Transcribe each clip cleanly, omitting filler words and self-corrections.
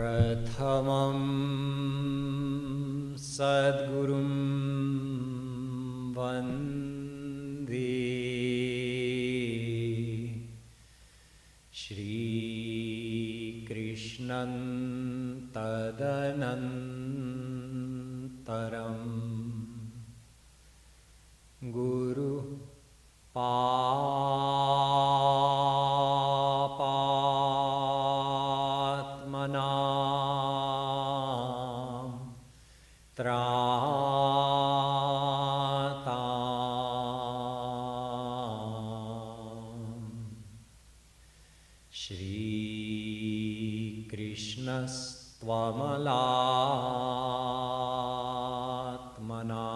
प्रथमं सद्गुरुं वन्दे श्रीकृष्णं तदनन्तरं गुरुपापात्मनां त्राताम् श्रीकृष्णस्त्वमलात्मना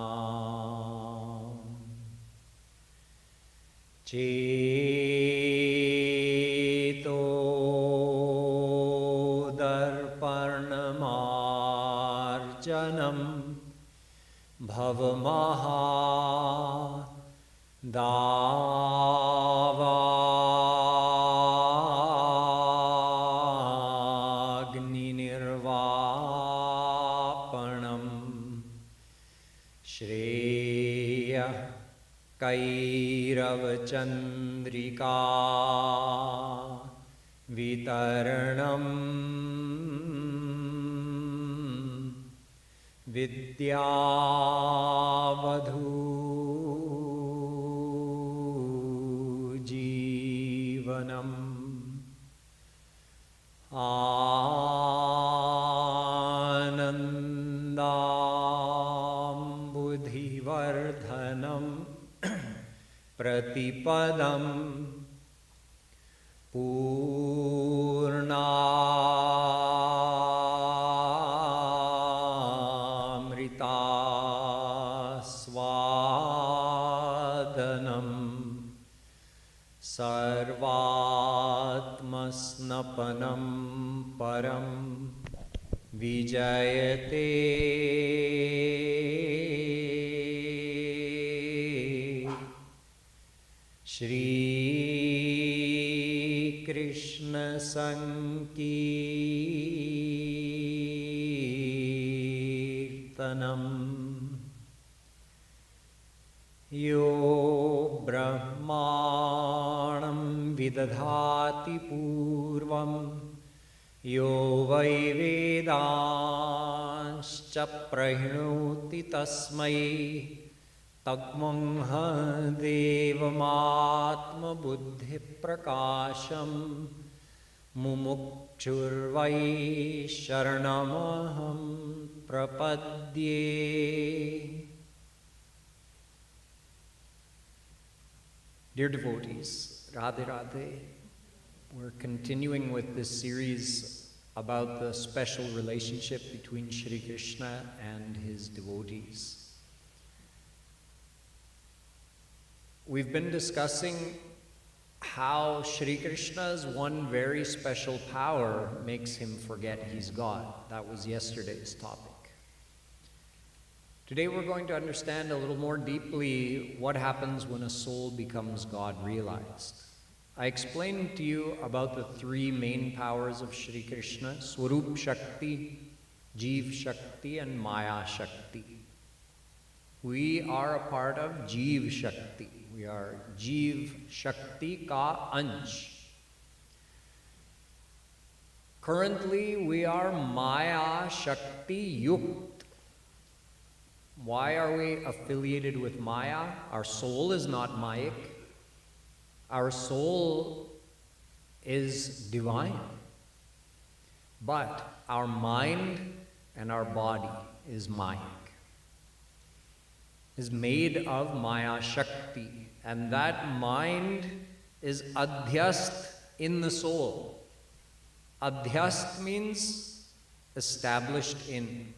चेतो दर्पणमार्जनं भवमहादावाग्निर्वापणं श्रेयः कैरवचन्द्रिका वितरणं विद्यावधूजीवनम् आनन्दाम्बुधिवर्धनं प्रतिपदं पूर्णामृतास्वादनं सर्वात्मस्नपनं परं विजयते श्रीकृष्णसङ्कीर्तनम् यो ब्रह्माणं विदधाति पूर्वं यो वै वेदांश्च प्रहिणोति तस्मै तग्मंह देवमात्मबुद्धिप्रकाशं मुमुक्षुर्वै शरणमहं प्रपद्ये। Dear devotees, Radhe Radhe, we're continuing with this series about the special relationship between Shri Krishna and his devotees. We've been discussing how Shri Krishna's one very special power makes him forget he's God. That was yesterday's topic. Today we're going to understand a little more deeply what happens when a soul becomes God realized. I explained to you about the three main powers of Shri Krishna: Swarup Shakti, Jeev Shakti, and Maya Shakti. We are a part of Jeev Shakti. We are Jeev Shakti ka Ansh. Currently, we are Maya Shakti Yukt. Why are we affiliated with Maya? Our soul is not Mayic. Our soul is divine. But our mind and our body is Mayic. Is made of Maya Shakti. And that mind is adhyast in the soul. Adhyast means established in.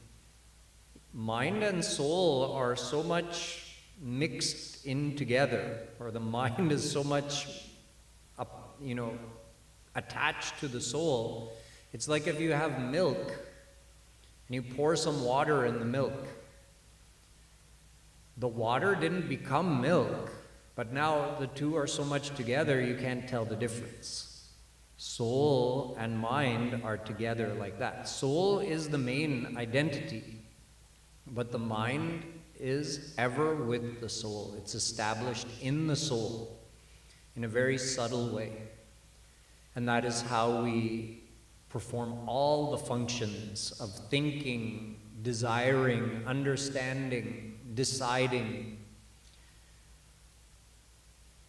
Mind and soul are so much mixed in together, or the mind is so much, attached to the soul. It's like if you have milk and you pour some water in the milk. The water didn't become milk, but now the two are so much together you can't tell the difference. Soul and mind are together like that. Soul is the main identity, but the mind is ever with the soul. It's established in the soul in a very subtle way. And that is how we perform all the functions of thinking, desiring, understanding, deciding.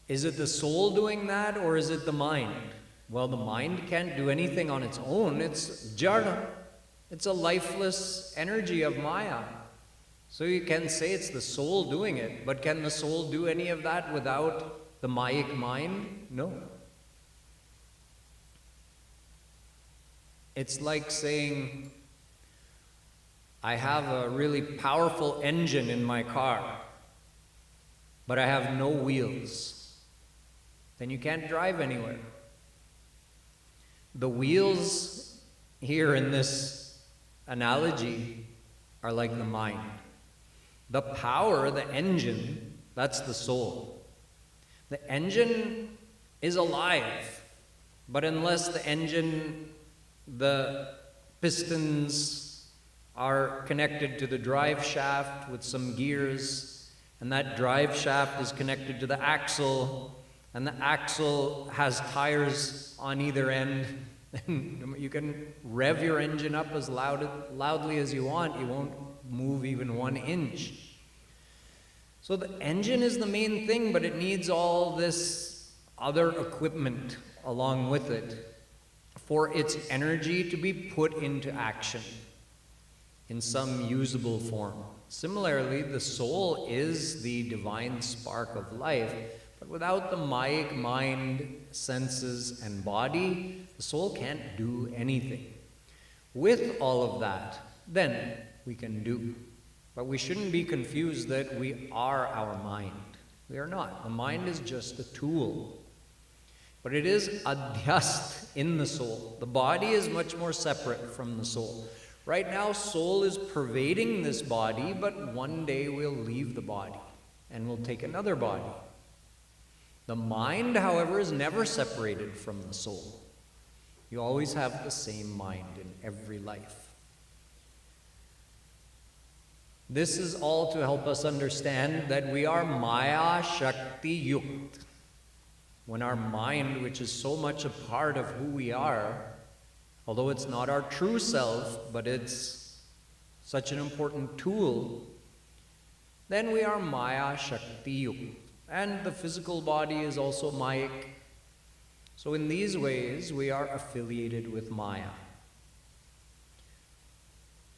Is it the soul doing that, or is it the mind? Well, the mind can't do anything on its own. It's jada. It's a lifeless energy of Maya. So you can say it's the soul doing it, but can the soul do any of that without the Mayic mind? No. It's like saying, I have a really powerful engine in my car, but I have no wheels. Then you can't drive anywhere. The wheels here in this analogy are like the mind. The power, the engine, that's the soul. The engine is alive, but unless the engine, the pistons are connected to the drive shaft with some gears, and that drive shaft is connected to the axle, and the axle has tires on either end, and you can rev your engine up as loudly as you want, you won't move even 1 inch. So the engine is the main thing, but it needs all this other equipment along with it for its energy to be put into action in some usable form. Similarly, the soul is the divine spark of life, but without the Mayic mind, senses, and body, the soul can't do anything. With all of that, then we can do. But we shouldn't be confused that we are our mind. We are not. The mind is just a tool. But it is adhyast in the soul. The body is much more separate from the soul. Right now, soul is pervading this body, but one day we'll leave the body and we'll take another body. The mind, however, is never separated from the soul. You always have the same mind in every life. This is all to help us understand that we are Maya Shakti Yukt. When our mind, which is so much a part of who we are, although it's not our true self, but it's such an important tool, then we are Maya Shakti Yukt. And the physical body is also Mayic. So in these ways, we are affiliated with Maya.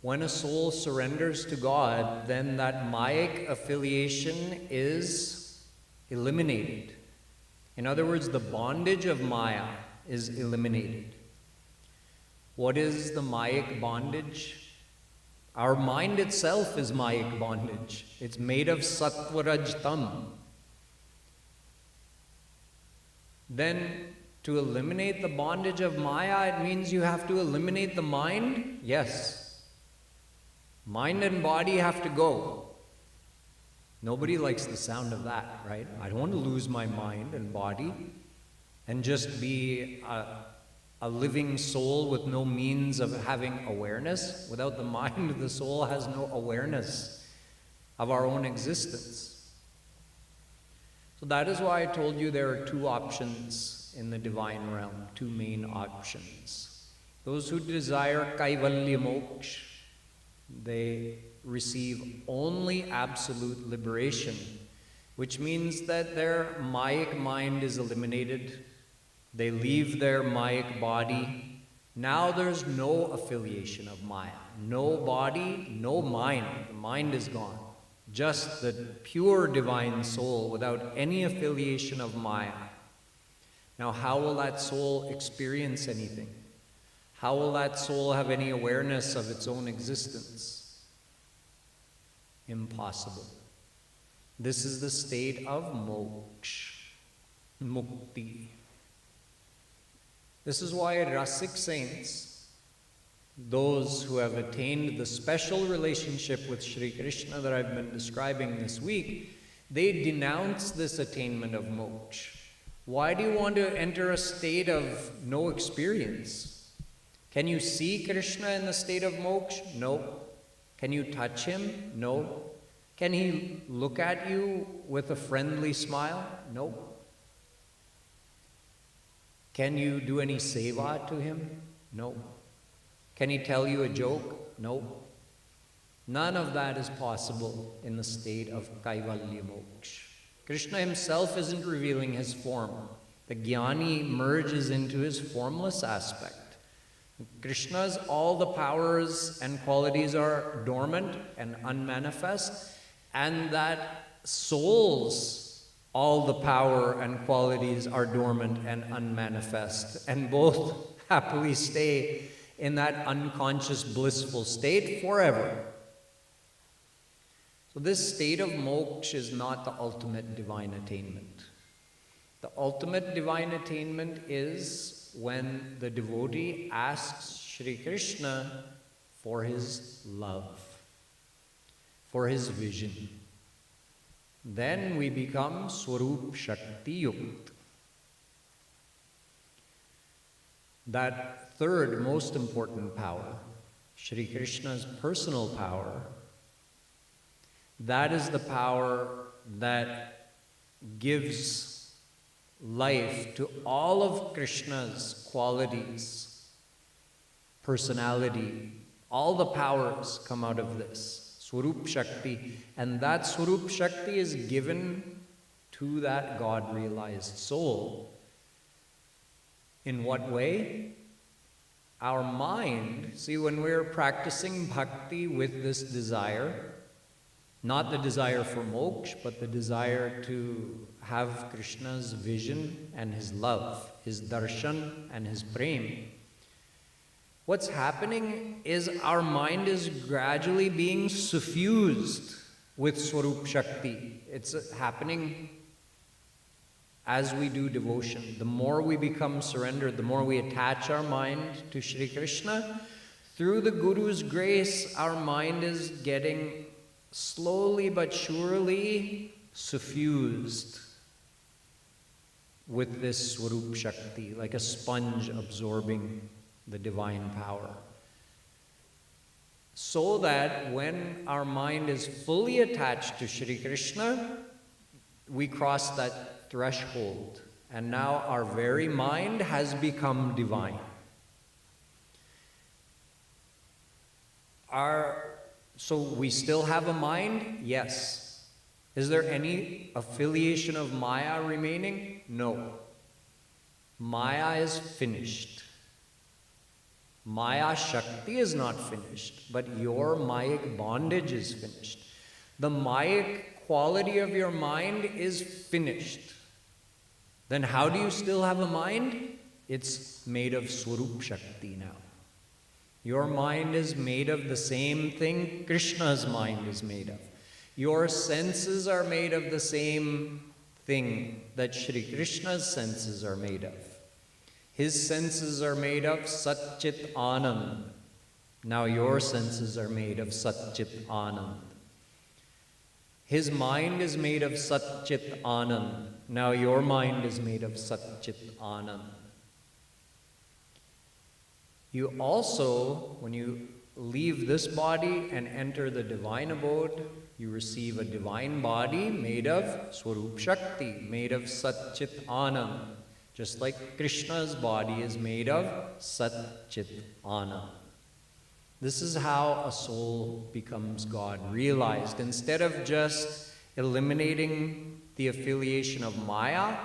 When a soul surrenders to God, then that Mayic affiliation is eliminated. In other words, the bondage of Maya is eliminated. What is the Mayic bondage? Our mind itself is Mayic bondage. It's made of Sattva-Raj Tam. Then, to eliminate the bondage of Maya, it means you have to eliminate the mind? Yes. Mind and body have to go. Nobody likes the sound of that, right? I don't want to lose my mind and body and just be a living soul with no means of having awareness. Without the mind, the soul has no awareness of our own existence. So that is why I told you there are 2 options in the divine realm, 2 main options. Those who desire Kaivalya Moksha, they receive only absolute liberation, which means that their Mayic mind is eliminated. They leave their Mayic body. Now there's no affiliation of Maya. No body, no mind. The mind is gone. Just the pure divine soul without any affiliation of Maya. Now how will that soul experience anything? How will that soul have any awareness of its own existence? Impossible. This is the state of moksha, mukti. This is why Rasik saints, those who have attained the special relationship with Sri Krishna that I've been describing this week, they denounce this attainment of moksha. Why do you want to enter a state of no experience? Can you see Krishna in the state of moksha? No. Can you touch him? No. Can he look at you with a friendly smile? No. Can you do any seva to him? No. Can he tell you a joke? No. None of that is possible in the state of Kaivalya Moksha. Krishna himself isn't revealing his form. The jnani merges into his formless aspect. Krishna's all the powers and qualities are dormant and unmanifest, and that soul's all the power and qualities are dormant and unmanifest, and both happily stay in that unconscious blissful state forever. So this state of moksha is not the ultimate divine attainment. The ultimate divine attainment is when the devotee asks Shri Krishna for his love, for his vision. Then we become Swarup Shakti Yukt. That third most important power, Shri Krishna's personal power, that is the power that gives life to all of Krishna's qualities, personality. All the powers come out of this, Swarup Shakti. And that Swarup Shakti is given to that God-realized soul. In what way? Our mind, see, when we're practicing bhakti with this desire, not the desire for moksha, but the desire to have Krishna's vision and his love, his darshan and his prem. What's happening is our mind is gradually being suffused with Swarup Shakti. It's happening as we do devotion. The more we become surrendered, the more we attach our mind to Shri Krishna, through the Guru's grace, our mind is getting slowly but surely suffused with this Swarup Shakti, like a sponge absorbing the divine power. So that when our mind is fully attached to Shri Krishna, we cross that threshold, and now our very mind has become divine. So we still have a mind? Yes. Is there any affiliation of Maya remaining? No. Maya is finished. Maya Shakti is not finished, but your Mayic bondage is finished. The Mayic quality of your mind is finished. Then how do you still have a mind? It's made of Swarup Shakti now. Your mind is made of the same thing Krishna's mind is made of. Your senses are made of the same thing that Shri Krishna's senses are made of. His senses are made of Satchit Anand. Now your senses are made of Satchit Anand. His mind is made of Satchit Anand. Now your mind is made of Satchit Anand. You also, when you leave this body and enter the divine abode, you receive a divine body made of Swarup Shakti, made of Satchit Anand, just like Krishna's body is made of Satchit Anand. This is how a soul becomes God realized. Instead of just eliminating the affiliation of Maya,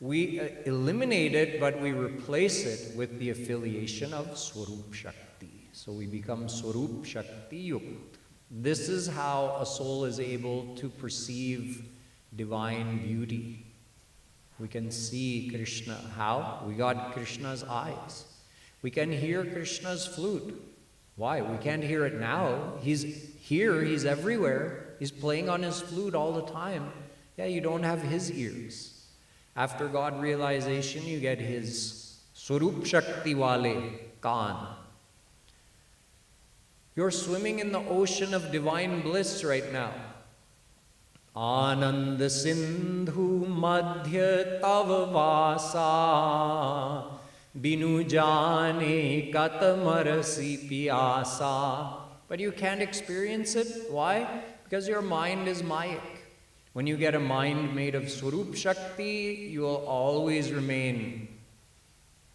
we eliminate it, but we replace it with the affiliation of Swarup Shakti. So we become Swarup Shakti Yukt. This is how a soul is able to perceive divine beauty. We can see Krishna. How? We got Krishna's eyes. We can hear Krishna's flute. Why? We can't hear it now. He's here, he's everywhere. He's playing on his flute all the time. Yeah, you don't have his ears. After God realization, you get his Swarup Shakti Wale Kaan. You're swimming in the ocean of divine bliss right now. Anand Sindhu Madhya Tav Vasa Binu Jane Katamarasi Piyasa. But you can't experience it. Why? Because your mind is Mayak. When you get a mind made of Swarup Shakti, you will always remain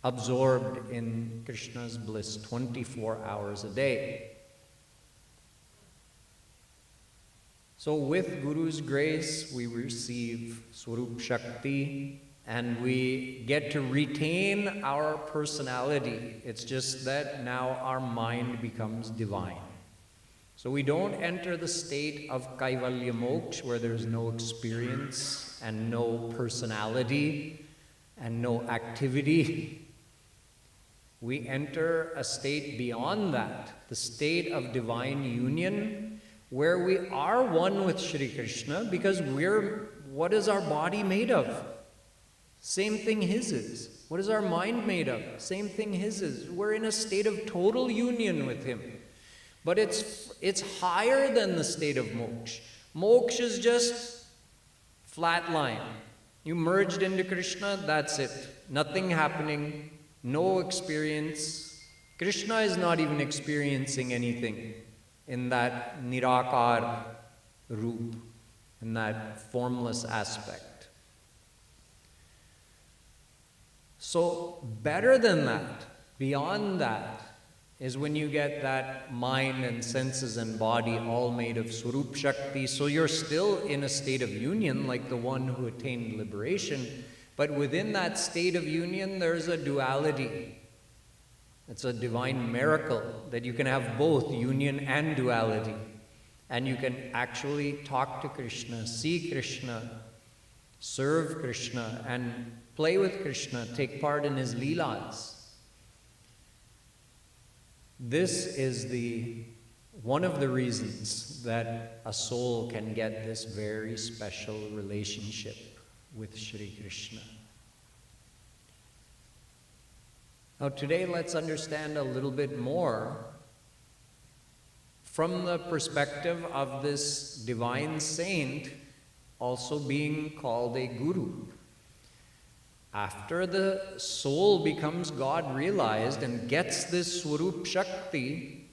absorbed in Krishna's bliss 24 hours a day. So with Guru's grace, we receive Swarup Shakti and we get to retain our personality. It's just that now our mind becomes divine. So we don't enter the state of Kaivalya Moksha where there's no experience and no personality and no activity. We enter a state beyond that, the state of divine union, where we are one with Shri Krishna because what is our body made of? Same thing his is. What is our mind made of? Same thing his is. We're in a state of total union with him. But it's higher than the state of moksha. Moksha is just flat line. You merged into Krishna, that's it. Nothing happening, no experience. Krishna is not even experiencing anything in that nirakar roop, in that formless aspect. So better than that, beyond that, is when you get that mind and senses and body all made of Swarup Shakti. So you're still in a state of union like the one who attained liberation, but within that state of union there's a duality. It's a divine miracle that you can have both union and duality. And you can actually talk to Krishna, see Krishna, serve Krishna, and play with Krishna, take part in his leelas. This is one of the reasons that a soul can get this very special relationship with Shri Krishna. Now today let's understand a little bit more from the perspective of this divine saint also being called a guru. After the soul becomes God realized and gets this Swarup Shakti,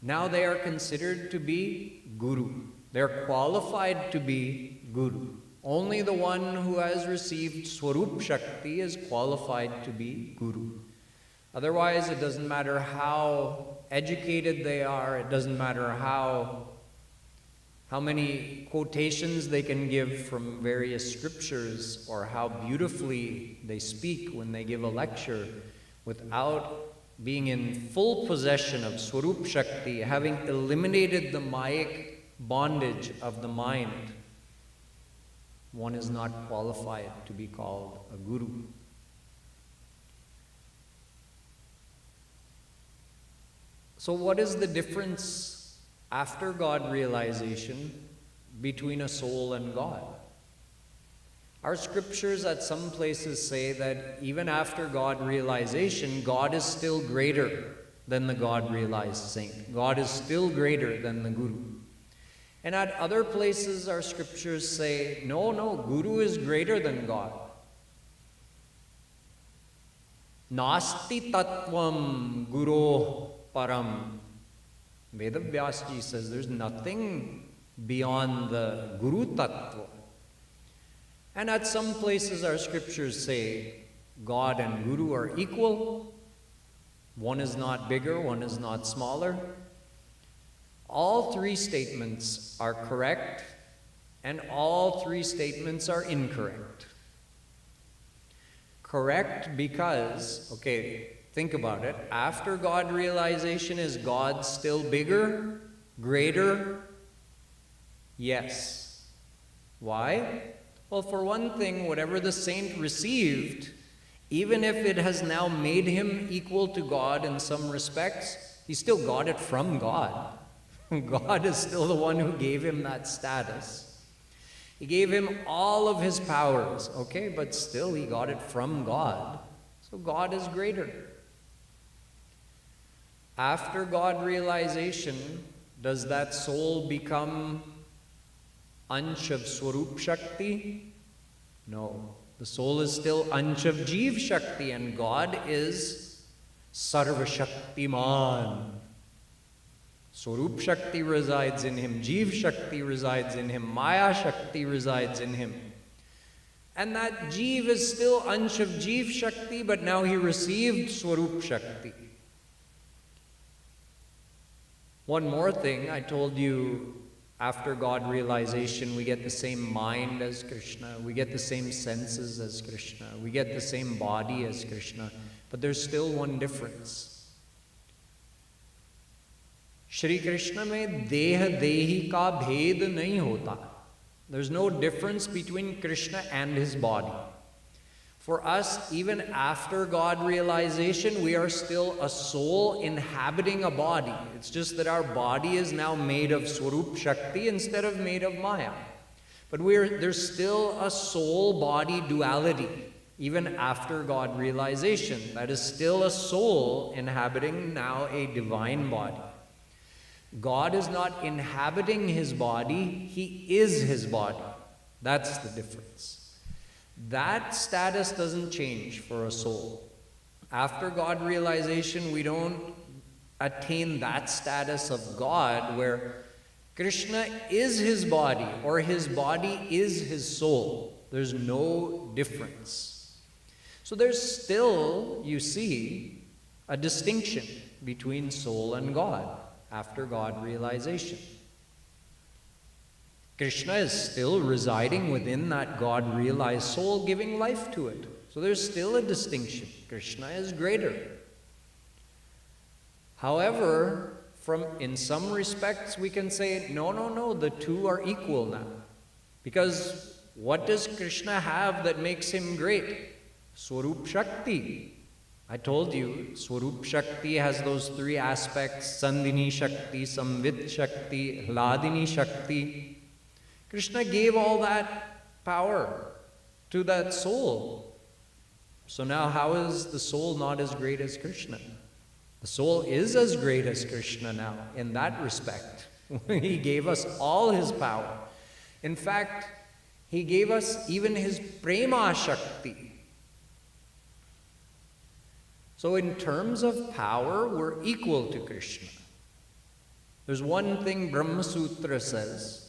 now they are considered to be guru. They're qualified to be guru. Only the one who has received Swarup Shakti is qualified to be guru. Otherwise, it doesn't matter how educated they are, it doesn't matter how many quotations they can give from various scriptures or how beautifully they speak when they give a lecture, without being in full possession of Swarup Shakti, having eliminated the Mayic bondage of the mind, one is not qualified to be called a guru. So what is the difference after God realization between a soul and God? Our scriptures at some places say that even after God realization, God is still greater than the God realized saint. God is still greater than the guru. And at other places our scriptures say, no, guru is greater than God. Nasti tattvam guru param. Vedavyasji says there's nothing beyond the Guru Tattva. And at some places our scriptures say God and Guru are equal. One is not bigger, one is not smaller. All three statements are correct, and all three statements are incorrect. Correct because, okay, think about it. After God realization, is God still bigger, greater? Yes. Why? Well, for one thing, whatever the saint received, even if it has now made him equal to God in some respects, he still got it from God. God is still the one who gave him that status. He gave him all of his powers, okay, but still he got it from God. So God is greater. After God realization, does that soul become Ansh of Swarup Shakti? No. The soul is still Ansh of Jeev Shakti, and God is Sarva Shaktiman. Swarup Shakti resides in him, Jeev Shakti resides in him, Maya Shakti resides in him. And that Jeev is still Ansh of Jeev Shakti, but now he received Swarup Shakti. One more thing, I told you, after God realization, we get the same mind as Krishna, we get the same senses as Krishna, we get the same body as Krishna, but there's still one difference. Shri Krishna mein deha dehi ka bhed nahi hota. There's no difference between Krishna and his body. For us, even after God realization, we are still a soul inhabiting a body. It's just that our body is now made of Swarup Shakti instead of made of Maya. But there's still a soul-body duality, even after God realization. That is still a soul inhabiting now a divine body. God is not inhabiting his body, he is his body. That's the difference. That status doesn't change for a soul. After God realization, we don't attain that status of God where Krishna is his body or his body is his soul. There's no difference. So there's still, you see, a distinction between soul and God after God realization. Krishna is still residing within that God-realized soul, giving life to it. So there's still a distinction. Krishna is greater. However, in some respects, we can say, no, the two are equal now. Because what does Krishna have that makes him great? Swarup Shakti. I told you, Swarup Shakti has those three aspects, Sandhini Shakti, Samvit Shakti, Hladini Shakti. Krishna gave all that power to that soul. So now how is the soul not as great as Krishna? The soul is as great as Krishna now in that respect. He gave us all his power. In fact, he gave us even his Prema Shakti. So in terms of power, we're equal to Krishna. There's one thing Brahma Sutra says,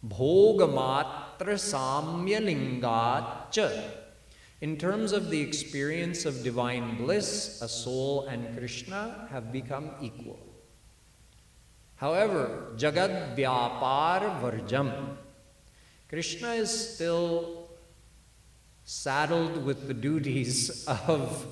Bhog matra samya lingat cha. In terms of the experience of divine bliss, a soul and Krishna have become equal. However, Jagad Vyapar Varjam. Krishna is still saddled with the duties of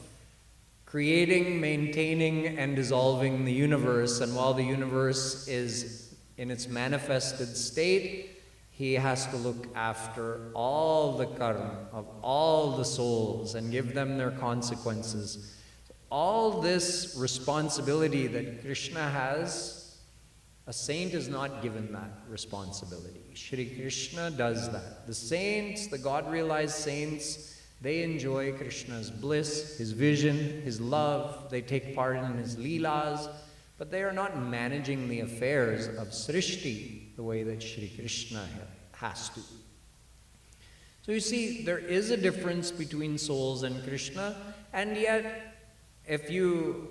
creating, maintaining, and dissolving the universe. And while the universe is in its manifested state, he has to look after all the karma of all the souls and give them their consequences. All this responsibility that Krishna has, a saint is not given that responsibility. Shri Krishna does that. The saints, the God-realized saints, they enjoy Krishna's bliss, his vision, his love. They take part in his leelas, but they are not managing the affairs of Srishti the way that Shri Krishna has to. So you see, there is a difference between souls and Krishna, and yet, if you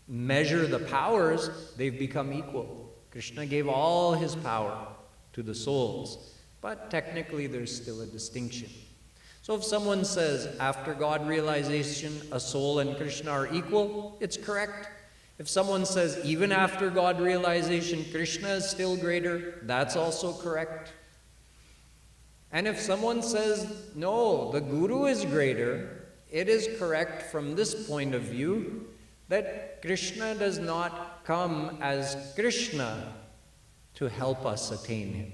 measure the powers, they've become equal. Krishna gave all his power to the souls, but technically there's still a distinction. So if someone says, after God realization, a soul and Krishna are equal, it's correct. If someone says, even after God realization, Krishna is still greater, that's also correct. And if someone says, no, the Guru is greater, it is correct from this point of view that Krishna does not come as Krishna to help us attain him.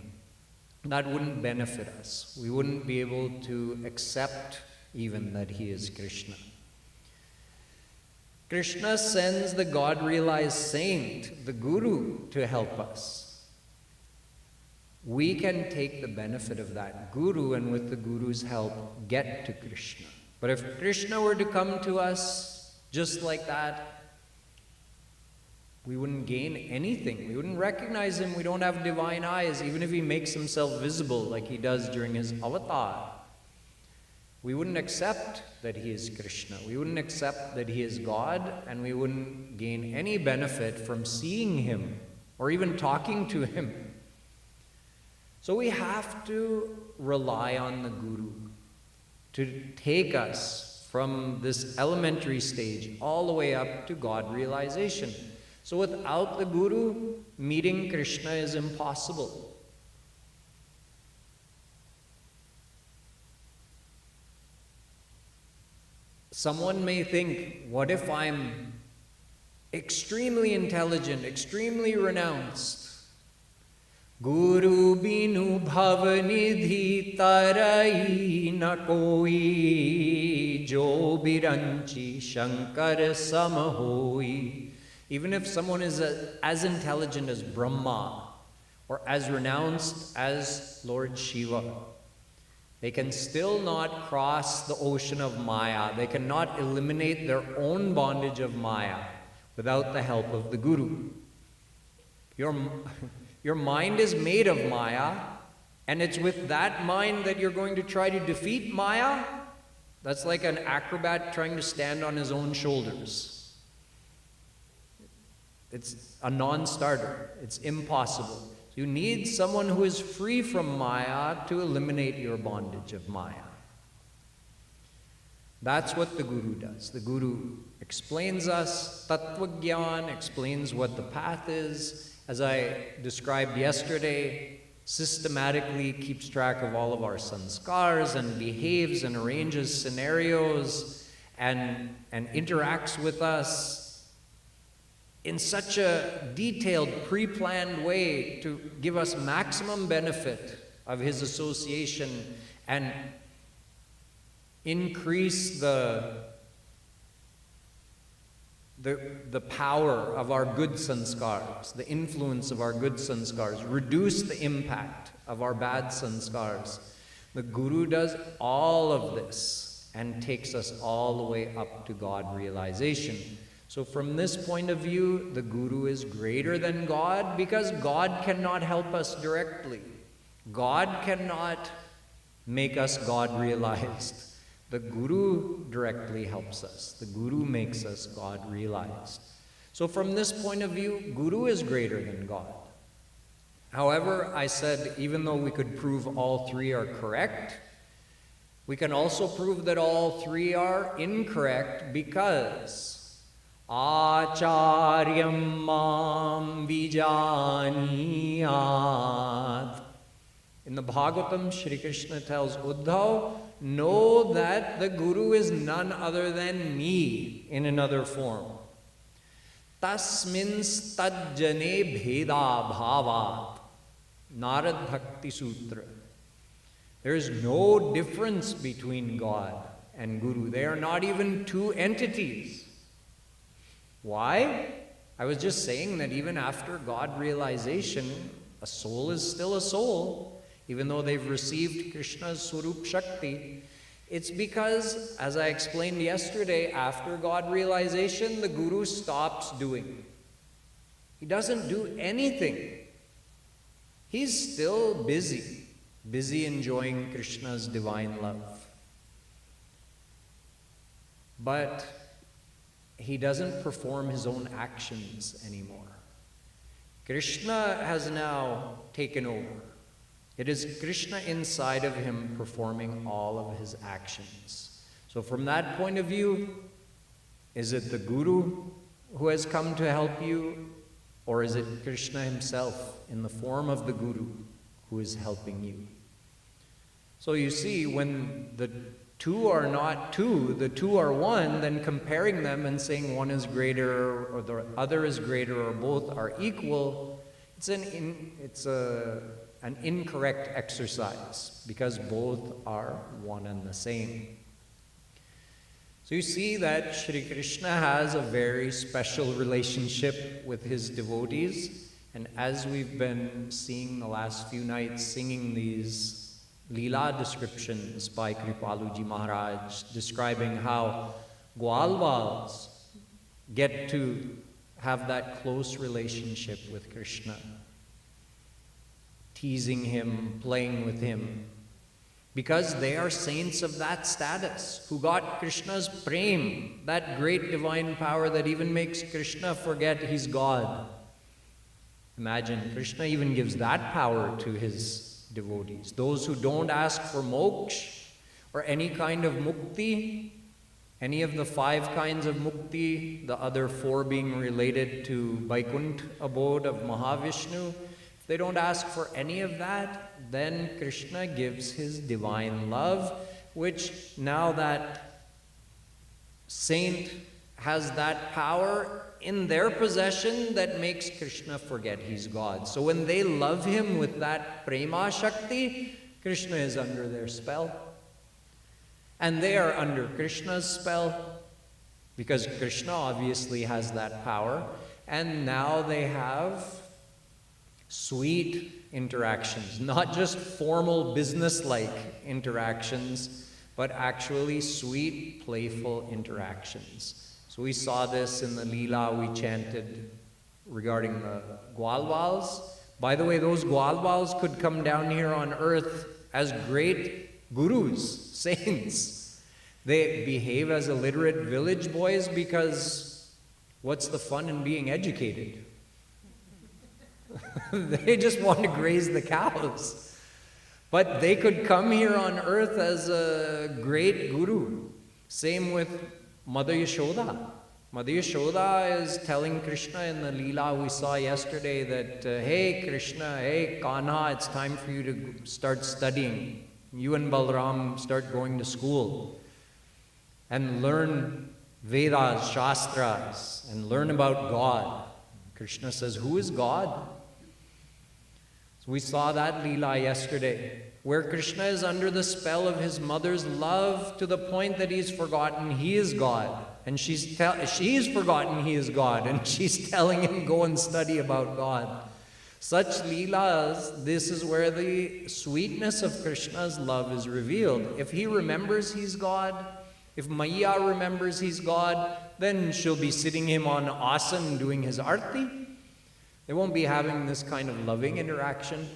That wouldn't benefit us. We wouldn't be able to accept even that he is Krishna. Krishna sends the God-realized saint, the Guru, to help us. We can take the benefit of that Guru and with the Guru's help get to Krishna. But if Krishna were to come to us just like that, we wouldn't gain anything. We wouldn't recognize him. We don't have divine eyes, even if he makes himself visible like he does during his avatar. We wouldn't accept that he is Krishna. We wouldn't accept that he is God, and we wouldn't gain any benefit from seeing him or even talking to him. So we have to rely on the Guru to take us from this elementary stage all the way up to God realization. So without the Guru, meeting Krishna is impossible. Someone may think, what if I'm extremely intelligent, extremely renounced? Guru binu bhavanidhi tarai na koi jo biranchi shankar samahoi. Even if someone is as intelligent as Brahma or as renounced as Lord Shiva, they can still not cross the ocean of Maya. They cannot eliminate their own bondage of Maya without the help of the Guru. Your mind is made of Maya, and it's with that mind that you're going to try to defeat Maya. That's like an acrobat trying to stand on his own shoulders. It's a non-starter. It's impossible. You need someone who is free from Maya to eliminate your bondage of Maya. That's what the Guru does. The Guru explains us, Tattva Gyan, explains what the path is. As I described yesterday, systematically keeps track of all of our sanskars and behaves and arranges scenarios and interacts with us in such a detailed, pre-planned way to give us maximum benefit of his association and increase the power of our good sanskars, the influence of our good sanskars, reduce the impact of our bad sanskars. The Guru does all of this and takes us all the way up to God realization. So from this point of view, the Guru is greater than God because God cannot help us directly. God cannot make us God realized. The Guru directly helps us. The Guru makes us God realized. So from this point of view, Guru is greater than God. However, I said even though we could prove all three are correct, we can also prove that all three are incorrect because Acharyam mam vijaniyat. In the Bhagavatam, Shri Krishna tells Uddhav, know that the Guru is none other than me in another form. Tasmins tajjane bheda bhavat. Narad Bhakti Sutra. There is no difference between God and Guru. They are not even two entities. Why? I was just saying that even after God realization, a soul is still a soul, even though they've received Krishna's Swarup Shakti. It's because, as I explained yesterday, after God realization, the Guru stops doing. He doesn't do anything. He's still busy enjoying Krishna's divine love. But he doesn't perform his own actions anymore. Krishna has now taken over. It is Krishna inside of him performing all of his actions. So from that point of view, is it the Guru who has come to help you, or is it Krishna himself in the form of the Guru who is helping you? So you see, when the two are not two, the two are one, then comparing them and saying one is greater or the other is greater or both are equal, it's an incorrect exercise because both are one and the same. So you see that Shri Krishna has a very special relationship with his devotees, and as we've been seeing the last few nights, singing these Leela descriptions by Kripaluji Maharaj, describing how Gwalwals get to have that close relationship with Krishna, teasing him, playing with him, because they are saints of that status, who got Krishna's prem, that great divine power that even makes Krishna forget he's God. Imagine, Krishna even gives that power to his devotees. Those who don't ask for moksha or any kind of mukti, any of the 5 kinds of mukti, the other 4 being related to Vaikuntha abode of Mahavishnu, if they don't ask for any of that, then Krishna gives his divine love, which now that saint has that power in their possession that makes Krishna forget he's God. So when they love him with that prema shakti, Krishna is under their spell. And they are under Krishna's spell, because Krishna obviously has that power. And now they have sweet interactions, not just formal business-like interactions, but actually sweet, playful interactions. So we saw this in the Leela we chanted regarding the Gwalwals. By the way, those Gwalwals could come down here on earth as great gurus, saints. They behave as illiterate village boys because what's the fun in being educated? They just want to graze the cows. But they could come here on earth as a great guru. Same with Mother Yashoda. Mother Yashoda is telling Krishna in the Leela we saw yesterday that, hey Krishna, hey Kanha, it's time for you to start studying. You and Balram start going to school and learn Vedas, Shastras, and learn about God. Krishna says, who is God? So we saw that Leela yesterday, where Krishna is under the spell of his mother's love to the point that he's forgotten he is God. And she's forgotten he is God, and she's telling him, go and study about God. Such Leelas, this is where the sweetness of Krishna's love is revealed. If he remembers he's God, if Maya remembers he's God, then she'll be sitting him on asan doing his Aarti. They won't be having this kind of loving interaction.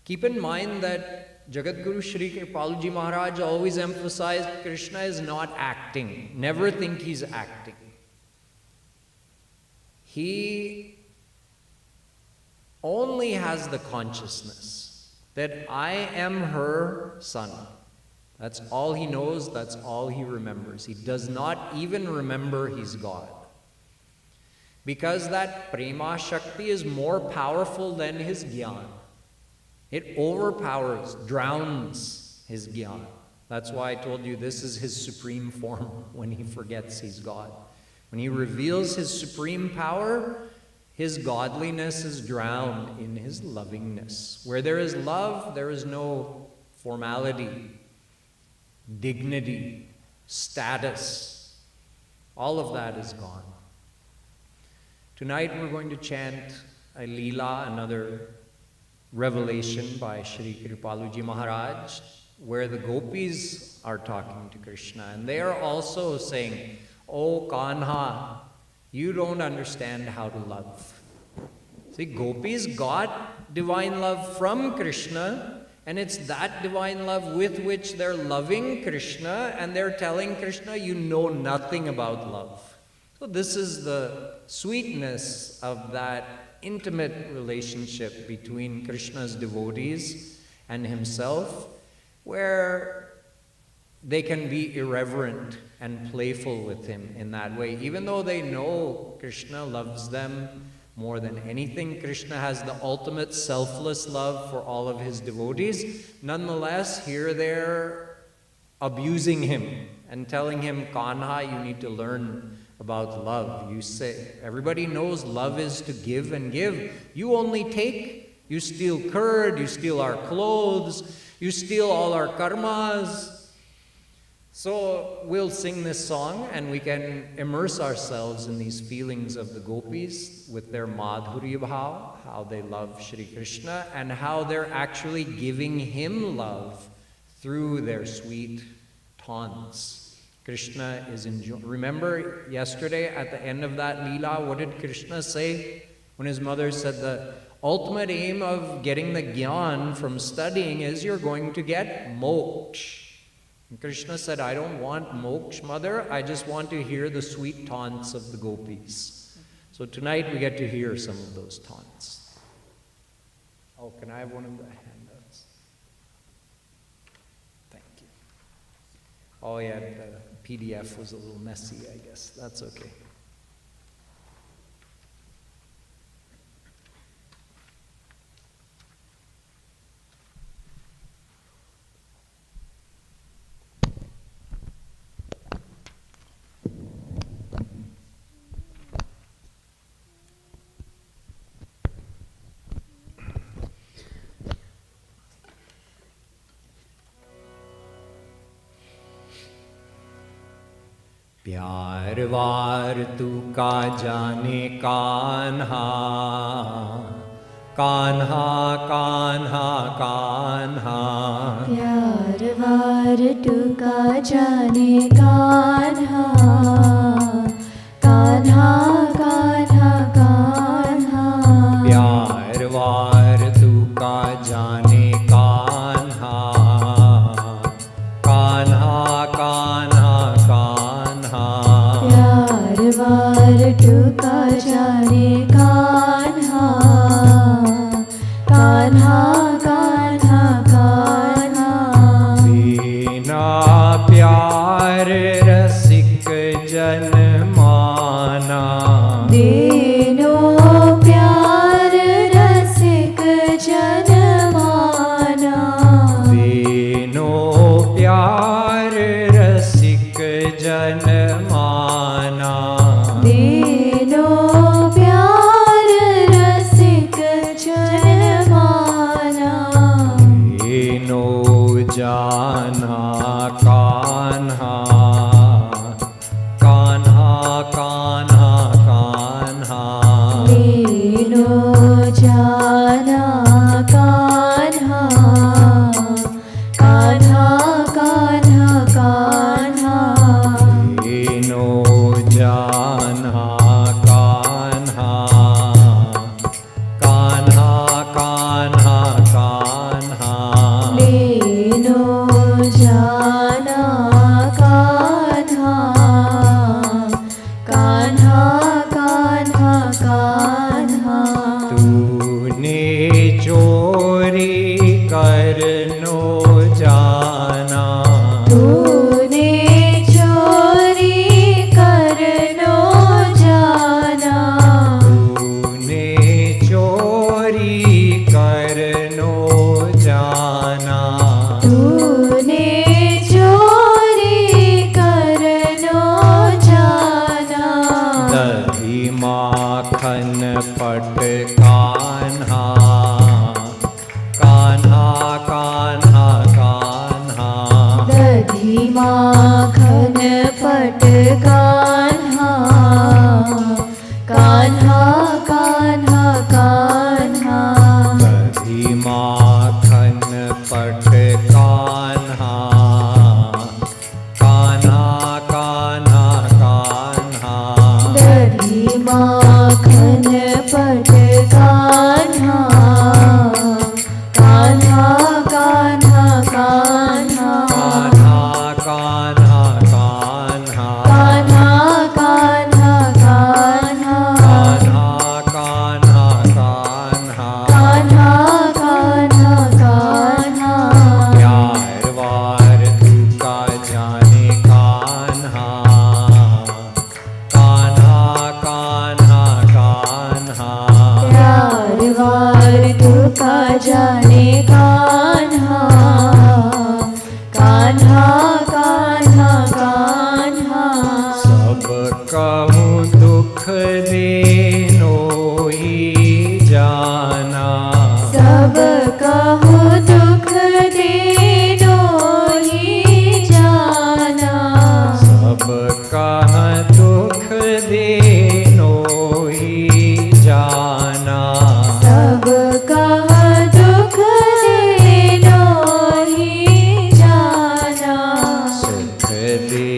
Keep in mind that Jagadguru Shri Kripaluji Maharaj always emphasized Krishna is not acting. Never think he's acting. He only has the consciousness that I am her son. That's all he knows, that's all he remembers. He does not even remember he's God. Because that prema shakti is more powerful than his jnana. It overpowers, drowns his jnana. That's why I told you this is his supreme form when he forgets he's God. When he reveals his supreme power, his godliness is drowned in his lovingness. Where there is love, there is no formality, dignity, status. All of that is gone. Tonight we're going to chant a Leela, another revelation by Shri Kripaluji Maharaj, where the gopis are talking to Krishna. And they are also saying, oh Kanha, you don't understand how to love. See, gopis got divine love from Krishna, and it's that divine love with which they're loving Krishna, and they're telling Krishna, you know nothing about love. So this is the sweetness of that intimate relationship between Krishna's devotees and himself, where they can be irreverent and playful with him in that way. Even though they know Krishna loves them more than anything, Krishna has the ultimate selfless love for all of his devotees. Nonetheless, here they're abusing him and telling him, Kanha, you need to learn about love. You say, everybody knows love is to give and give. You only take. You steal curd, you steal our clothes, you steal all our karmas. So we'll sing this song and we can immerse ourselves in these feelings of the gopis with their madhurya bhav, how they love Shri Krishna and how they're actually giving him love through their sweet taunts. Krishna is enjoying. Remember yesterday at the end of that Leela, what did Krishna say? When his mother said the ultimate aim of getting the Gyan from studying is you're going to get moksha. And Krishna said, I don't want moksha, mother. I just want to hear the sweet taunts of the gopis. So tonight we get to hear some of those taunts. Oh, can I have one of the handouts? Thank you. Oh yeah, the PDF was a little messy, I guess. That's okay. प्यार वार तू का जाने कान्हा कान्हा कान्हा कान्हा प्यार वार तू का जाने कान्हा कान्हा कान्हा कान्हा प्यार वार तू का जाने कान्हा कान्हा कान्हा कान्हा प्यार वार तू का जाने कान्हा कान्हा कान्हा कान्हा बिना प्यार रसिक जन माना दीनो प्यार रसिक जन माना दीनो प्यार रसिक जन माना दीनो प्यार रसिक जन माना दीनो जाना कान्हा कान्हा कान्हा कान्हा दीनो जाना कान्हा कान्हा कान्हा कान्हा दीनो जाना कान्हा कान्हा कान्हा कान्हा दीनो जाना कान्हा कान्हा कान्हा कान्हा तूने चोरी करनो जाना तूने चोरी करनो जाना तूने चोरी करनो जाना तूने चोरी करनो जाना दही माखन पट कान्हा कान्हा कान्हा कान्हा दधी माखन पट कान्हा कान्हा कान्हा कान्हा दही माखन पट कान्हा कान्हा कान्हा कान्हा दधी माखन पट कान्हा कान्हा कान्हा कान्हा कान्हा कान्हा कान्हा कान्हा कान्हा कान्हा कान्हा कान्हा कान्हा कान्हा कान्हा कान्हा प्यार वार तू का जाने कान्हा कान्हा कान्हा कान्हा प्यार वार तू का जाने कान्हा कान्हा कान्हा कान्हा सब कहूँ दुख देनो ही जाना सब कहूँ दुख देनो ही जाना सब कह दुख देनो ही जाना सब कह दुख देनो ही जाना सुख दे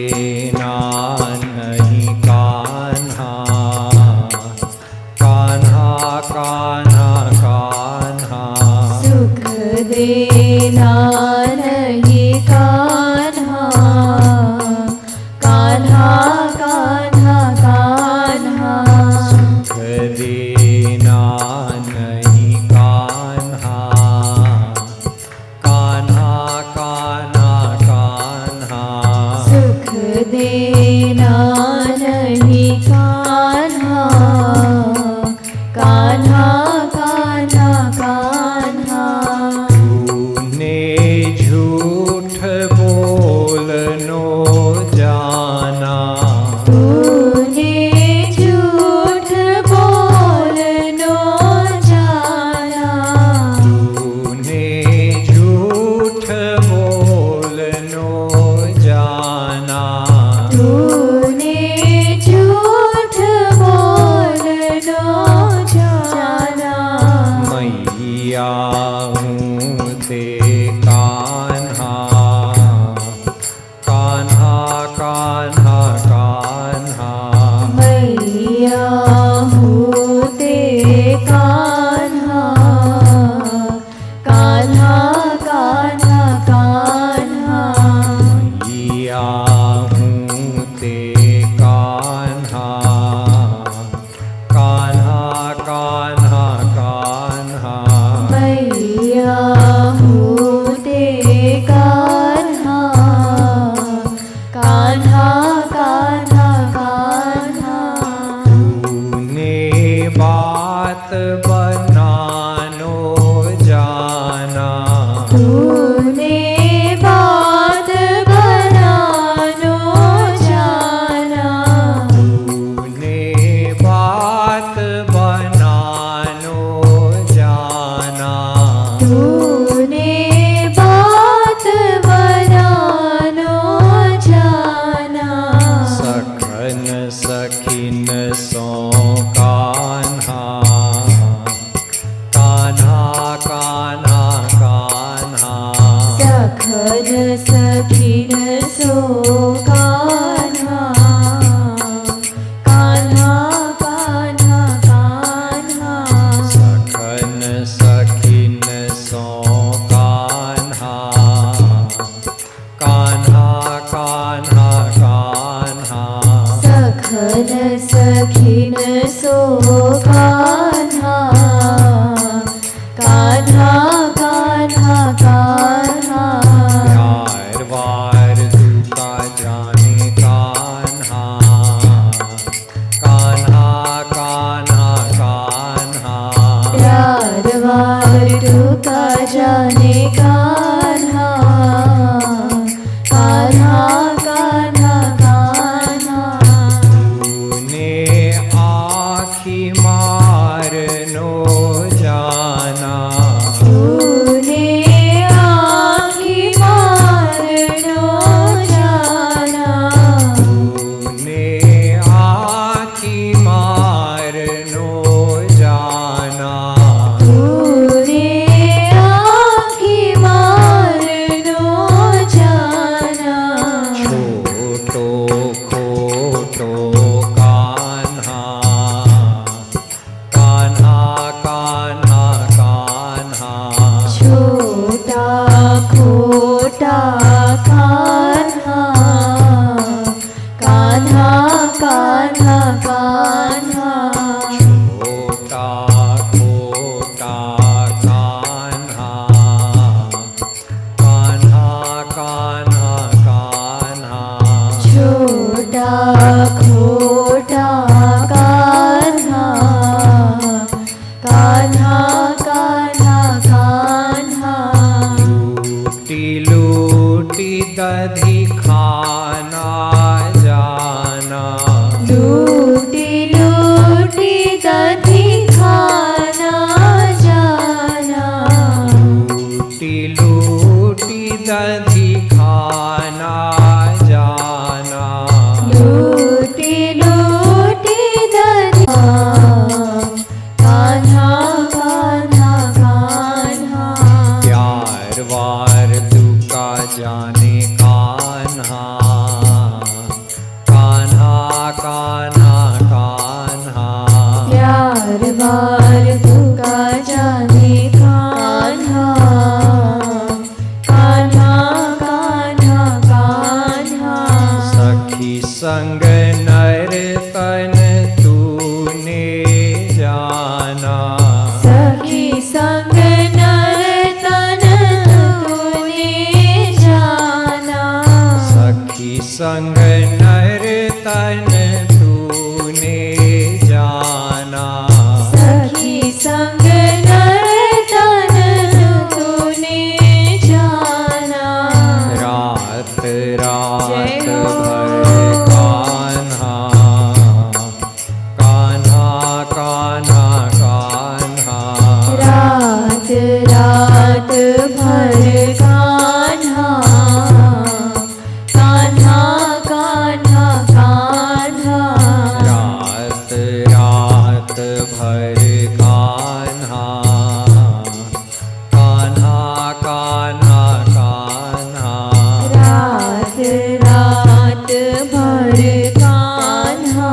सखीन सो कान्हा कान्हा कान्हा कान्हा प्यार वार तू का जाने कान्हा कान्हा कान्हा कान्हा प्यार वार तू का जाने कान्हा कान्हा कान्हा कान्हा तूने आँखी मारनो जाना तूने आँखी मारनो जाना तूने आँखी मारनो जाना तूने आँखी मारनो जाना छोटो खोटो कान्हा कान्हा कान्हा कान्हा छोटा खोटा कान्हा कान्हा कान्हा कान्हा छोटा खोटा कान्हा कान्हा कान्हा कान्हा छोटा खोटा कान्हा कान्हा कान्हा कान्हा लूटी लूटी दधी खाना जाना लूटी लूटी दधी खाना जाना लूटी लूटी दधी खाना जाना लूटी लूटी दधी कान्हा कान्हा कान्हा प्यार वार तू का जाने कान्हा कान्हा कान्हा कान्हा प्यार बार तू का जाने कान्हा कान्हा कान्हा कान्हा सखी संग नर तन तूने जाना सखी संग नर तन तूने जाना सखी संग नर तन तूने जाना सखी संग नर तन तूने जाना रात रात जय हो। भर कान्हा कान्हा कान्हा कान्हा रात रात भर कान्हा कान्हा कान्हा कान्हा रात रात भर कान्हा कान्हा कान्हा कान्हा रात रात भर कान्हा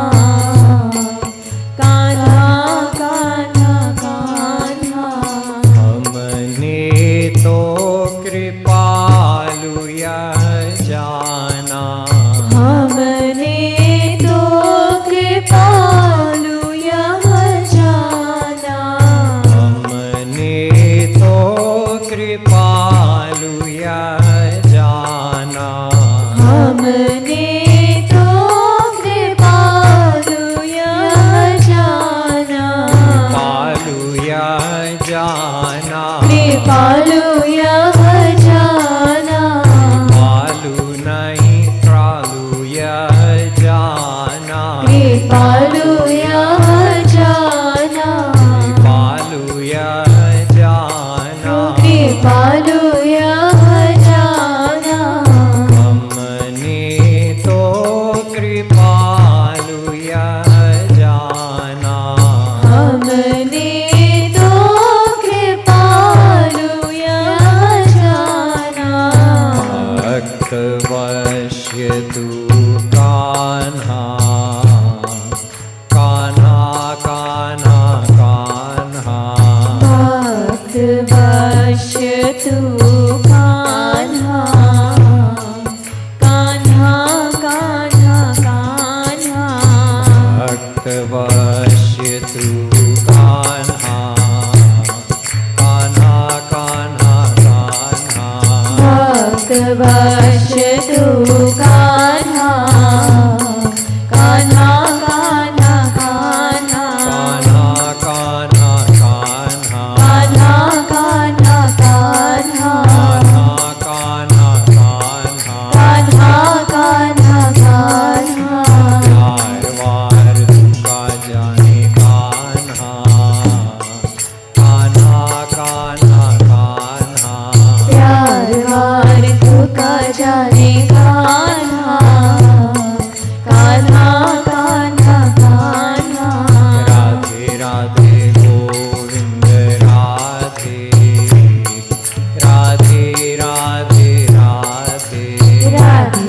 कान्हा कान्हा कान्हा हमने तो कृपालु यह जाना हमने तो कृपालु यह जाना हमने तो कृपालु यह जाना हमने तो कृपालु यह जाना पालु यह जाना कृपालु यह जाना पालु नहीं प्रालु यह जाना कृपालु यह जाना पालु यह जाना कृपालु यह जाना हमने तो कृपालु यह जाना हमने तो कृपालु यह जाना भक्त वश्य तू कान्हा कान्हा कान्हा कान्हा भक्त वश्य तू कान्हा कान्हा कान्हा कान्हा भक्त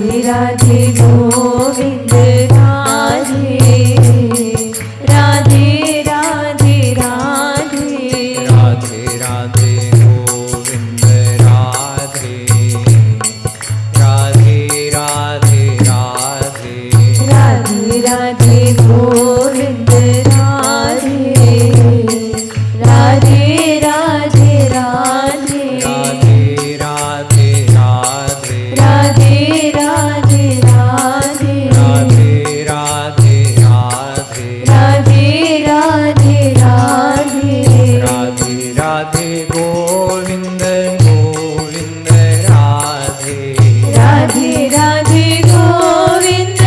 Radhe Radhe Govind Radhe Radhe Radhe Radhe Radhe Radhe Govind Radhe Radhe Radhe Radhe Radhe Radhe Govind Radhe Radhe Radhe Radhe Radhe Radhe Radhe Radhe Radhe Radhe Radhe Radhe Radhe Radhe Radhe Radhe Radhe Radhe Govind Govind Radhe Radhe Radhe Govind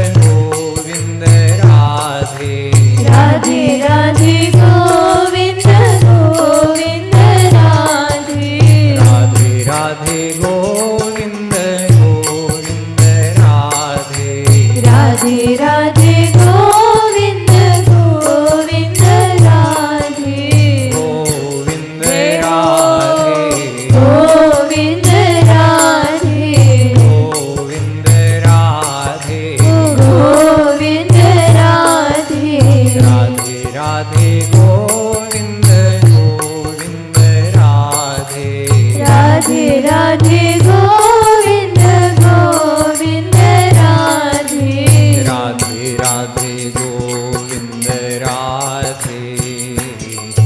Govind Radhe Radhe Radhe Govind Govind Radhe Radhe Radhe Govind Govind Radhe Radhe Radhe Govind Govind Radhe Radhe Radhe Govind Govind Radhe Govind Radhe Govind Radhe Govind Radhe Govind Radhe Radhe Radhe Govind Govind Radhe Radhe Radhe Govind Govind Radhe Radhe Radhe Govind Radhe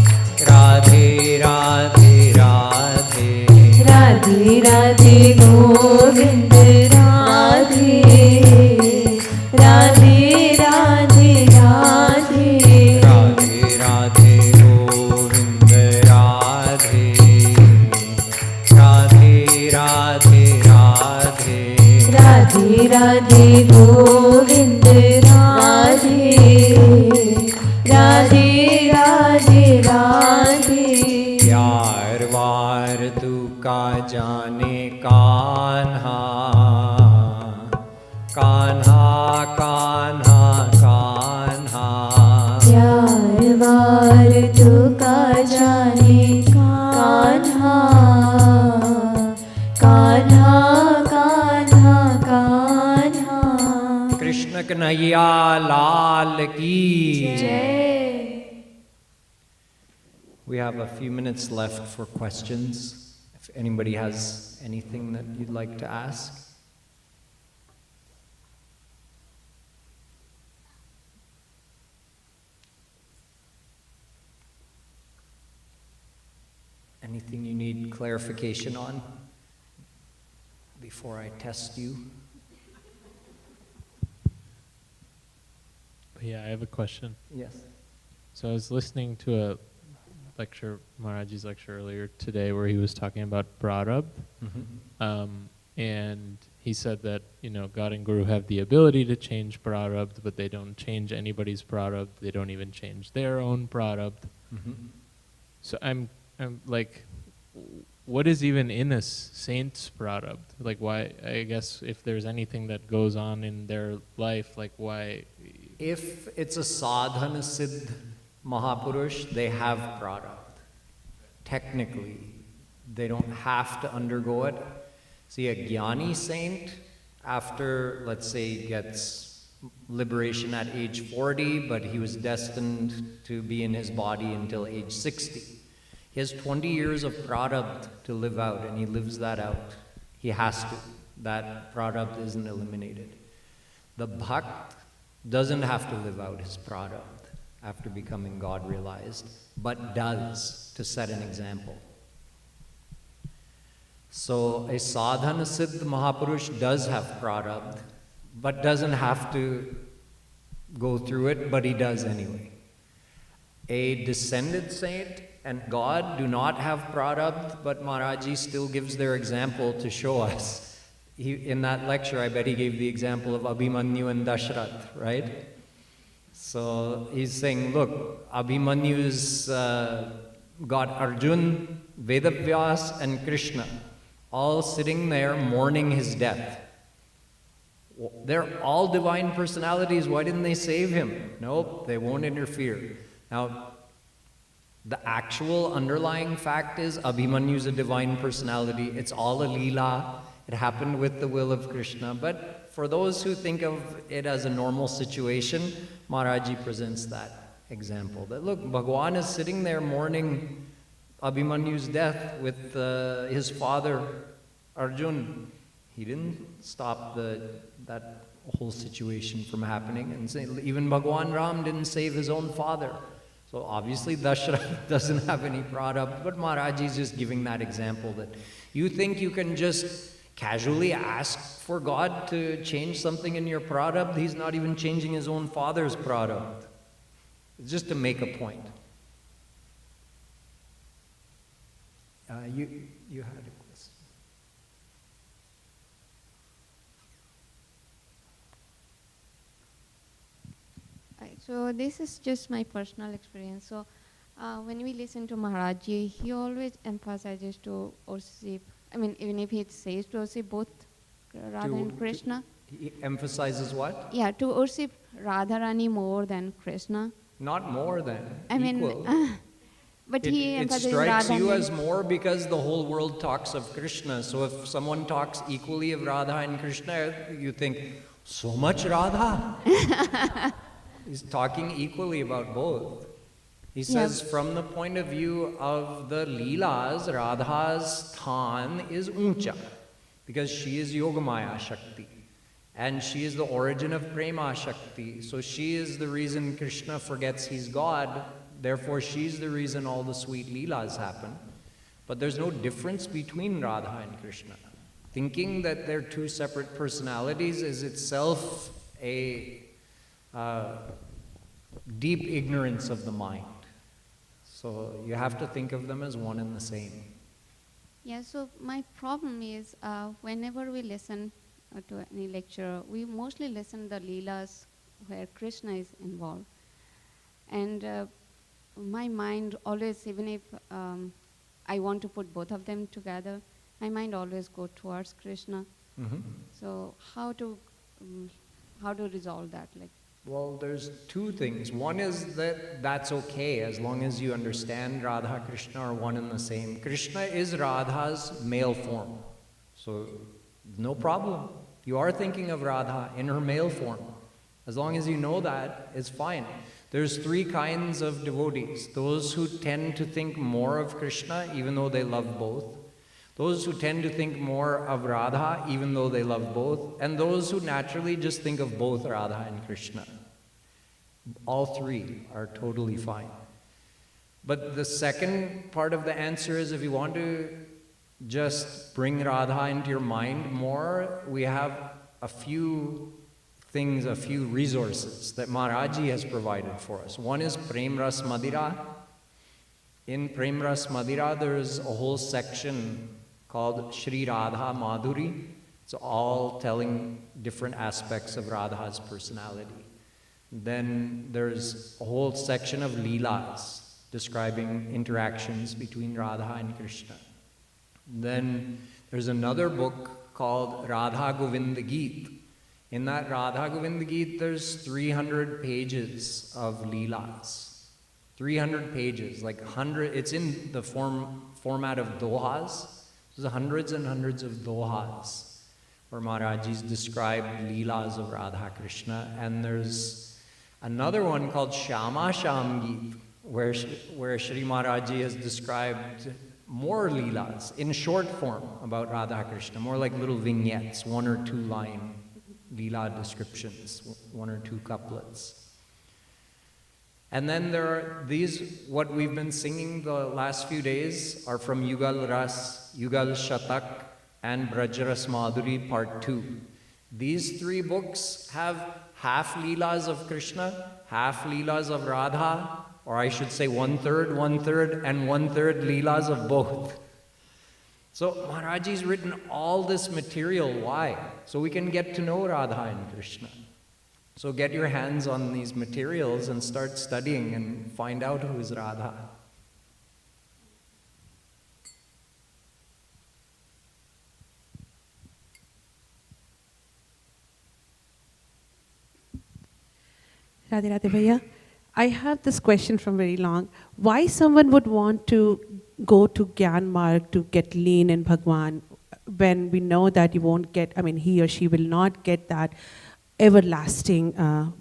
Radhe Radhe Radhe Radhe Radhe Govind Radhe Radhe Radhe Radhe Radhe Radhe Govind Radhe Radhe Radhe Radhe Radhe Radhe Govind Radhe Radhe Radhe Radhe प्यार वार तू का जाने कान्हा कान्हा कान्हा कान्हा प्यार वार तू का जाने कान्हा कान्हा कान्हा कान्हा कृष्ण कन्हैया लाल की जय We have a few minutes left for questions. If anybody has anything that you'd like to ask. Anything you need clarification on before I test you? Yeah, I have a question. Yes. So I was listening to a lecture, Maharaji's lecture earlier today, where he was talking about prarabdha, and he said that God and Guru have the ability to change prarabdha, but they don't change anybody's prarabdha. They don't even change their own prarabdha. So I'm like, what is even in a saint's prarabdha? Like, why? I guess if there's anything that goes on in their life, like why? If it's a sadhana siddh Mahapurush, they have prarabdha. Technically, they don't have to undergo it. See, a jnani saint, after, let's say, gets liberation at age 40, but he was destined to be in his body until age 60. He has 20 years of prarabdha to live out, and he lives that out. He has to. That prarabdha isn't eliminated. The bhakt doesn't have to live out his prarabdha after becoming God realized, but does to set an example. So a sadhana siddh Mahapurush does have prarabdha, but doesn't have to go through it, but he does anyway. A descended saint and God do not have prarabdha, but Maharaji still gives their example to show us. In that lecture, I bet he gave the example of Abhimanyu and Dashrath, right? So he's saying, look, Abhimanyu's got Arjun, Vedavyas, and Krishna, all sitting there mourning his death. They're all divine personalities. Why didn't they save him? Nope, they won't interfere. Now, The actual underlying fact is Abhimanyu is a divine personality. It's all a leela. It happened with the will of Krishna. But for those who think of it as a normal situation, Maharaji presents that example. That look, Bhagwan is sitting there mourning Abhimanyu's death with his father, Arjun. He didn't stop that whole situation from happening. And even Bhagwan Ram didn't save his own father. So obviously Dashrath doesn't have any prarabdha, but Maharaji is just giving that example that you think you can just casually ask for God to change something in your prarabdha. He's not even changing his own father's prarabdha. It's just to make a point. You had a question. Right, so this is just my personal experience. So when we listen to Maharaji, he always emphasizes to worship, I mean, even if he says to worship both Radha and Krishna. He emphasizes what? Yeah, to worship Radharani more than Krishna. Not more than, I equal. mean, but he It emphasizes strikes Radha. you as more because the whole world talks of Krishna. So if someone talks equally of Radha and Krishna, you think, so much Radha? He's talking equally about both. He says, from the point of view of the Leelas, Radha's Than is Uncha, because she is Yogamaya Shakti. And she is the origin of Prema Shakti. So she is the reason Krishna forgets he's God. Therefore, she's the reason all the sweet Leelas happen. But there's no difference between Radha and Krishna. Thinking that they're two separate personalities is itself a deep ignorance of the mind. So you have to think of them as one and the same. Yeah, so my problem is whenever we listen to any lecture, we mostly listen the Leelas where Krishna is involved. And my mind always, even if I want to put both of them together, my mind always goes towards Krishna. Mm-hmm. So how to resolve that? Like, well, there's two things. One is that that's okay as long as you understand Radha, Krishna are one and the same. Krishna is Radha's male form. So no problem. You are thinking of Radha in her male form. As long as you know that, it's fine. There's three kinds of devotees. Those who tend to think more of Krishna even though they love both. Those who tend to think more of Radha even though they love both. And those who naturally just think of both Radha and Krishna. All three are totally fine. But the second part of the answer is if you want to just bring Radha into your mind more, we have a few things, a few resources that Maharaji has provided for us. One is Prem Ras Madira. In Prem Ras Madira, there's a whole section called Shri Radha Madhuri. It's all telling different aspects of Radha's personality. Then there's a whole section of Leelas describing interactions between Radha and Krishna. Then there's another book called Radha Govinda Geet. In that Radha Govinda Geet, there's 300 pages of Leelas. 300 pages, like 100, it's in the format of dohas. There's hundreds and hundreds of dohas where Maharaji's described Leelas of Radha Krishna. And there's another one called Shama Sham Geet, where Shri Maharaji has described more Leelas in short form about Radha Krishna, more like little vignettes, 1 or 2 line Leela descriptions, 1 or 2 couplets. And then there are these, what we've been singing the last few days are from Yugal Ras, Yugal Shatak, and Brajras Madhuri Part 2. These 3 books have half Leelas of Krishna, half Leelas of Radha, or I should say 1/3, 1/3, and 1/3 Leelas of both. So Maharaji's written all this material. Why? So we can get to know Radha and Krishna. So get your hands on these materials and start studying and find out who is Radha. Radhe Radhe Bhaiya. I have this question from very long. Why someone would want to go to Gyan Marg to get lean in Bhagwan when we know that you won't get, I mean, he or she will not get that everlasting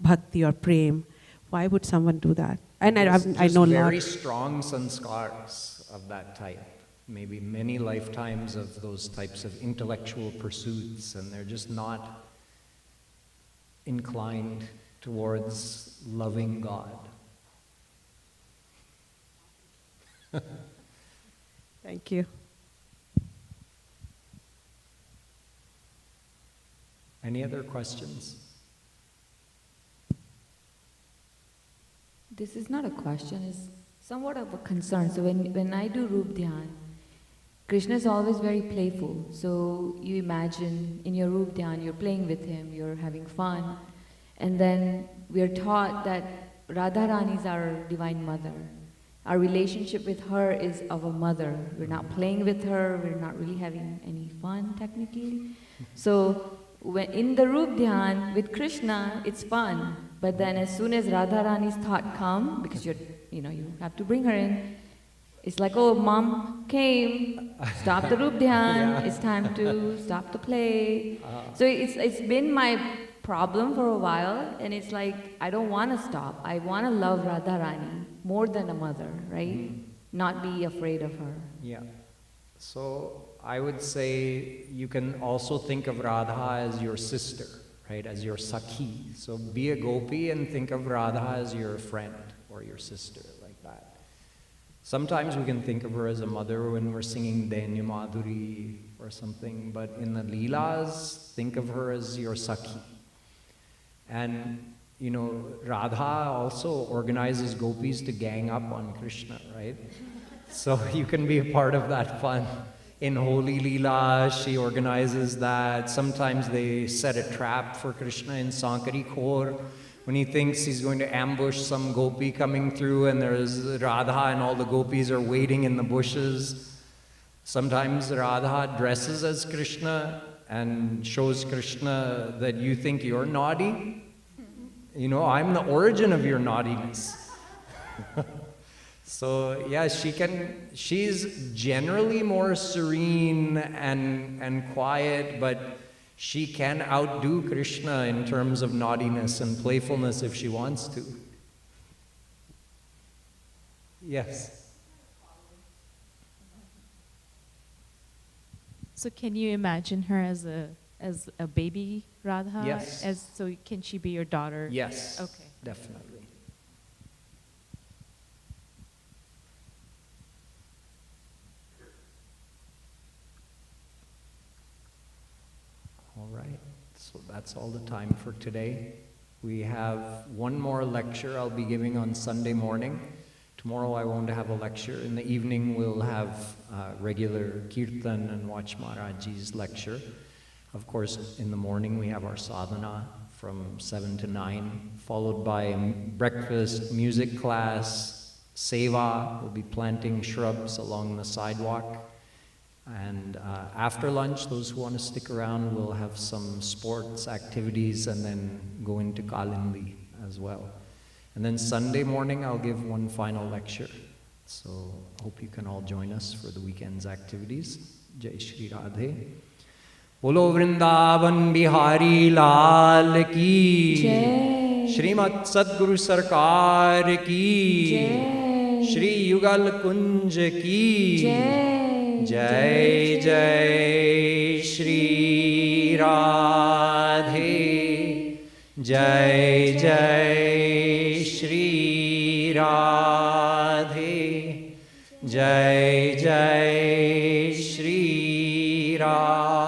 bhakti or prem? Why would someone do that? And I know very lot. strong sanskars of that type. Maybe many lifetimes of those types of intellectual pursuits, and they're just not inclined towards loving God. Thank you. Any other questions? This is not a question, it's somewhat of a concern. So when I do Rup Dhyan, Krishna is always very playful. So you imagine in your Rup Dhyan, you're playing with him, you're having fun. And then we are taught that Radha Rani is our Divine Mother. Our relationship with her is of a mother. We're not playing with her, we're not really having any fun technically. So when in the Rup Dhyan with Krishna, it's fun. But then as soon as Radha Rani's thought come, because you have to bring her in, it's like, oh, mom came, stop the Rup Dhyan, Yeah. it's time to stop the play. So it's been my problem for a while, and it's like, I don't want to stop. I want to love Radha Rani more than a mother, right? Not be afraid of her. Yeah. So I would say you can also think of Radha as your sister, right? As your Sakhi. So be a gopi and think of Radha as your friend or your sister, like that. Sometimes we can think of her as a mother when we're singing Dainya Madhuri or something, but in the Leelas, think of her as your Sakhi. And Radha also organizes gopis to gang up on Krishna, right? So you can be a part of that fun. In Holy Leela, she organizes that. Sometimes they set a trap for Krishna in Sankari Khor when he thinks he's going to ambush some gopi coming through, and there's Radha and all the gopis are waiting in the bushes. Sometimes Radha dresses as Krishna and shows Krishna that you think you're naughty. I'm the origin of your naughtiness. So yeah, she's generally more serene and quiet, but she can outdo Krishna in terms of naughtiness and playfulness if she wants to. Yes. So can you imagine her as a baby Radha? Yes. So can she be your daughter? Yes. Okay. Definitely. All right. So that's all the time for today. We have one more lecture I'll be giving on Sunday morning. Tomorrow I won't have a lecture. In the evening we'll have regular Keertan and Watch Maharajji's lecture. Of course, in the morning we have our sadhana from 7 to 9, followed by breakfast, music class, seva. We'll be planting shrubs along the sidewalk. And after lunch, those who want to stick around will have some sports activities and then go into Kalindi as well. And then Sunday morning, I'll give one final lecture. So hope you can all join us for the weekend's activities. Jai Shri Radhe. Bolo Vrindavan Bihari Lal ki Jai. Shrimat Sadguru Sarkar ki Jai. Shri Yugal Kunj ki Jai. Jai Jai Shri Radhe. Jai Jai Shri Radhe. Jai Jai Shri Radhe.